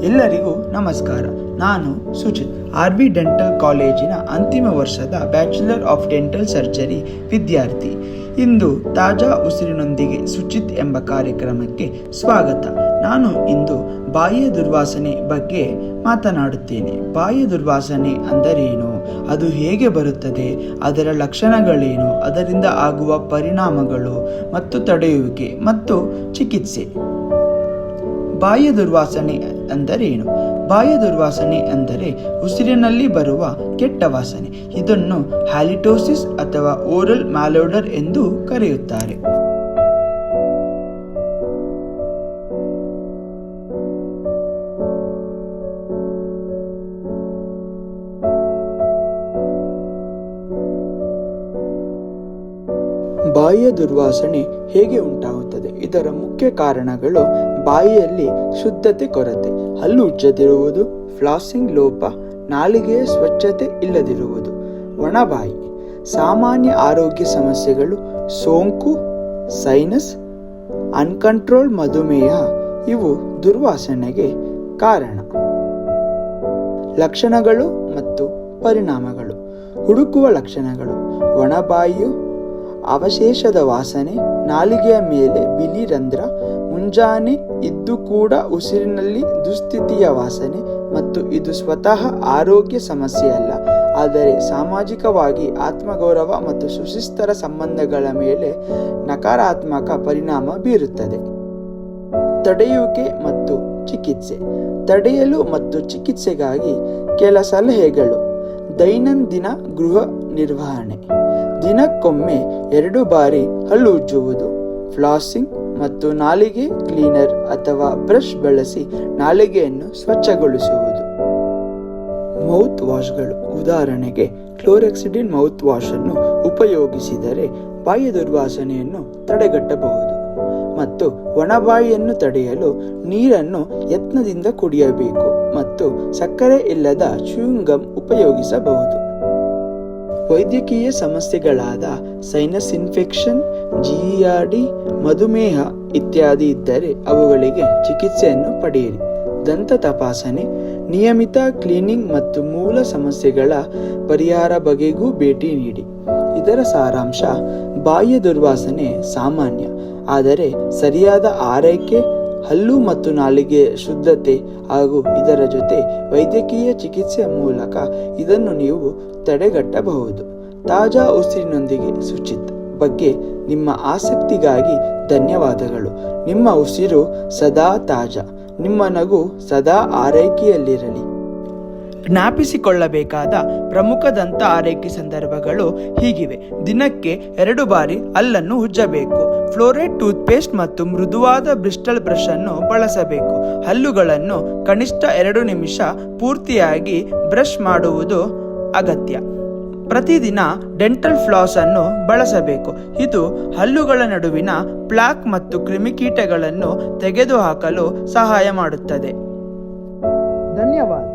ಎಲ್ಲರಿಗೂ ನಮಸ್ಕಾರ. ನಾನು ಸುಚಿತ್, RB ಡೆಂಟಲ್ ಕಾಲೇಜಿನ ಅಂತಿಮ ವರ್ಷದ ಬ್ಯಾಚುಲರ್ ಆಫ್ ಡೆಂಟಲ್ ಸರ್ಜರಿ ವಿದ್ಯಾರ್ಥಿ. ಇಂದು ತಾಜಾ ಉಸಿರಿನೊಂದಿಗೆ ಸುಚಿತ್ ಎಂಬ ಕಾರ್ಯಕ್ರಮಕ್ಕೆ ಸ್ವಾಗತ. ನಾನು ಇಂದು ಬಾಯಿಯ ದುರ್ವಾಸನೆ ಬಗ್ಗೆ ಮಾತನಾಡುತ್ತೇನೆ. ಬಾಯಿಯ ದುರ್ವಾಸನೆ ಅಂದರೇನು, ಅದು ಹೇಗೆ ಬರುತ್ತದೆ, ಅದರ ಲಕ್ಷಣಗಳೇನು, ಅದರಿಂದ ಆಗುವ ಪರಿಣಾಮಗಳು ಮತ್ತು ತಡೆಯುವಿಕೆ ಮತ್ತು ಚಿಕಿತ್ಸೆ. ಬಾಯಿಯ ದುರ್ವಾಸನೆ ಅಂದರೇನು? ಬಾಯಿಯ ದುರ್ವಾಸನೆ ಅಂದರೆ ಉಸಿರಿನಲ್ಲಿ ಬರುವ ಕೆಟ್ಟ ವಾಸನೆ. ಇದನ್ನು ಹ್ಯಾಲಿಟೋಸಿಸ್ ಅಥವಾ ಓರಲ್ ಮ್ಯಾಲೋಡರ್ ಎಂದು ಕರೆಯುತ್ತಾರೆ. ಬಾಯಿಯ ದುರ್ವಾಸನೆ ಹೇಗೆ ಉಂಟಾಗುತ್ತದೆ? ಇದರ ಮುಖ್ಯ ಕಾರಣಗಳು ಬಾಯಿಯಲ್ಲಿ ಶುದ್ಧತೆ ಕೊರತೆ, ಹಲ್ಲು ಉಜ್ಜದಿರುವುದು, ಫ್ಲಾಸಿಂಗ್ ಲೋಪ, ನಾಲಿಗೆಯ ಸ್ವಚ್ಛತೆ ಇಲ್ಲದಿರುವುದು. ಒಣಬಾಯಿ, ಸಾಮಾನ್ಯ ಆರೋಗ್ಯ ಸಮಸ್ಯೆಗಳು, ಸೋಂಕು, ಸೈನಸ್, ಅನ್ಕಂಟ್ರೋಲ್ ಮಧುಮೇಹ ಇವು ದುರ್ವಾಸನೆಗೆ ಕಾರಣ. ಲಕ್ಷಣಗಳು ಮತ್ತು ಪರಿಣಾಮಗಳು. ಹುಡುಕುವ ಲಕ್ಷಣಗಳು: ಒಣಬಾಯಿಯು ಅವಶೇಷದ ವಾಸನೆ, ನಾಲಿಗೆಯ ಮೇಲೆ ಬಿಳಿ ರಂಧ್ರ, ಮುಂಜಾನೆ ಇದ್ದು ಕೂಡ ಉಸಿರಿನಲ್ಲಿ ದುಸ್ಥಿತಿಯ ವಾಸನೆ. ಮತ್ತು ಇದು ಸ್ವತಃ ಆರೋಗ್ಯ ಸಮಸ್ಯೆಯಲ್ಲ, ಆದರೆ ಸಾಮಾಜಿಕವಾಗಿ ಆತ್ಮಗೌರವ ಮತ್ತು ಸುಸ್ಥಿರ ಸಂಬಂಧಗಳ ಮೇಲೆ ನಕಾರಾತ್ಮಕ ಪರಿಣಾಮ ಬೀರುತ್ತದೆ. ತಡೆಯುವಿಕೆ ಮತ್ತು ಚಿಕಿತ್ಸೆ. ತಡೆಯಲು ಮತ್ತು ಚಿಕಿತ್ಸೆಗಾಗಿ ಕೆಲ ಸಲಹೆಗಳು: ದೈನಂದಿನ ಗೃಹ ನಿರ್ವಹಣೆ, ದಿನಕ್ಕೊಮ್ಮೆ 2 ಬಾರಿ ಹಲ್ಲು ಉಜ್ಜುವುದು, ಫ್ಲಾಸಿಂಗ್ ಮತ್ತು ನಾಲಿಗೆ ಕ್ಲೀನರ್ ಅಥವಾ ಬ್ರಷ್ ಬಳಸಿ ನಾಲಿಗೆಯನ್ನು ಸ್ವಚ್ಛಗೊಳಿಸುವುದು. ಮೌತ್ ವಾಶ್ಗಳು, ಉದಾಹರಣೆಗೆ ಕ್ಲೋರೆಕ್ಸಿಡಿನ್ ಮೌತ್ ವಾಶ್ ಅನ್ನು ಉಪಯೋಗಿಸಿದರೆ ಬಾಯಿಯ ದುರ್ವಾಸನೆಯನ್ನು ತಡೆಗಟ್ಟಬಹುದು. ಮತ್ತು ಒಣಬಾಯಿಯನ್ನು ತಡೆಯಲು ನೀರನ್ನು ಯತ್ನದಿಂದ ಕುಡಿಯಬೇಕು ಮತ್ತು ಸಕ್ಕರೆ ಇಲ್ಲದ ಚ್ಯೂಯಿಂಗ್ ಗಮ್ ಉಪಯೋಗಿಸಬಹುದು. ವೈದ್ಯಕೀಯ ಸಮಸ್ಯೆಗಳಾದ ಸೈನಸ್ ಇನ್ಫೆಕ್ಷನ್, GERD, ಮಧುಮೇಹ ಇತ್ಯಾದಿ ಇದ್ದರೆ ಅವುಗಳಿಗೆ ಚಿಕಿತ್ಸೆಯನ್ನು ಪಡೆಯಿರಿ. ದಂತ ತಪಾಸಣೆ, ನಿಯಮಿತ ಕ್ಲೀನಿಂಗ್ ಮತ್ತು ಮೂಲ ಸಮಸ್ಯೆಗಳ ಪರಿಹಾರ ಬಗೆಗೂ ಭೇಟಿ ನೀಡಿ. ಇದರ ಸಾರಾಂಶ: ಬಾಯಿಯ ದುರ್ವಾಸನೆ ಸಾಮಾನ್ಯ, ಆದರೆ ಸರಿಯಾದ ಆರೈಕೆ, ಹಲ್ಲು ಮತ್ತು ನಾಲಿಗೆಯ ಶುದ್ಧತೆ ಹಾಗೂ ಇದರ ಜೊತೆ ವೈದ್ಯಕೀಯ ಚಿಕಿತ್ಸೆಯ ಮೂಲಕ ಇದನ್ನು ನೀವು ತಡೆಗಟ್ಟಬಹುದು. ತಾಜಾ ಉಸಿರಿನೊಂದಿಗೆ ಸುಚಿತ್ ಬಗ್ಗೆ ನಿಮ್ಮ ಆಸಕ್ತಿಗಾಗಿ ಧನ್ಯವಾದಗಳು. ನಿಮ್ಮ ಉಸಿರು ಸದಾ ತಾಜಾ, ನಿಮ್ಮ ನಗು ಸದಾ ಆರೈಕೆಯಲ್ಲಿರಲಿ. ಜ್ಞಾಪಿಸಿಕೊಳ್ಳಬೇಕಾದ ಪ್ರಮುಖ ದಂತ ಆರೈಕೆ ಸಂದರ್ಭಗಳು ಹೀಗಿವೆ: ದಿನಕ್ಕೆ 2 ಬಾರಿ ಹಲ್ಲನ್ನು ಉಜ್ಜಬೇಕು, ಫ್ಲೋರೈಡ್ ಟೂತ್ಪೇಸ್ಟ್ ಮತ್ತು ಮೃದುವಾದ ಬ್ರಿಸ್ಟಲ್ ಬ್ರಷ್ ಅನ್ನು ಬಳಸಬೇಕು, ಹಲ್ಲುಗಳನ್ನು ಕನಿಷ್ಠ 2 ನಿಮಿಷ ಪೂರ್ತಿಯಾಗಿ ಬ್ರಷ್ ಮಾಡುವುದು ಅಗತ್ಯ. ಪ್ರತಿದಿನ ಡೆಂಟಲ್ ಫ್ಲಾಸ್ ಅನ್ನು ಬಳಸಬೇಕು. ಇದು ಹಲ್ಲುಗಳ ನಡುವಿನ ಪ್ಲಾಕ್ ಮತ್ತು ಕ್ರಿಮಿಕೀಟಗಳನ್ನು ತೆಗೆದುಹಾಕಲು ಸಹಾಯ ಮಾಡುತ್ತದೆ. ಧನ್ಯವಾದ.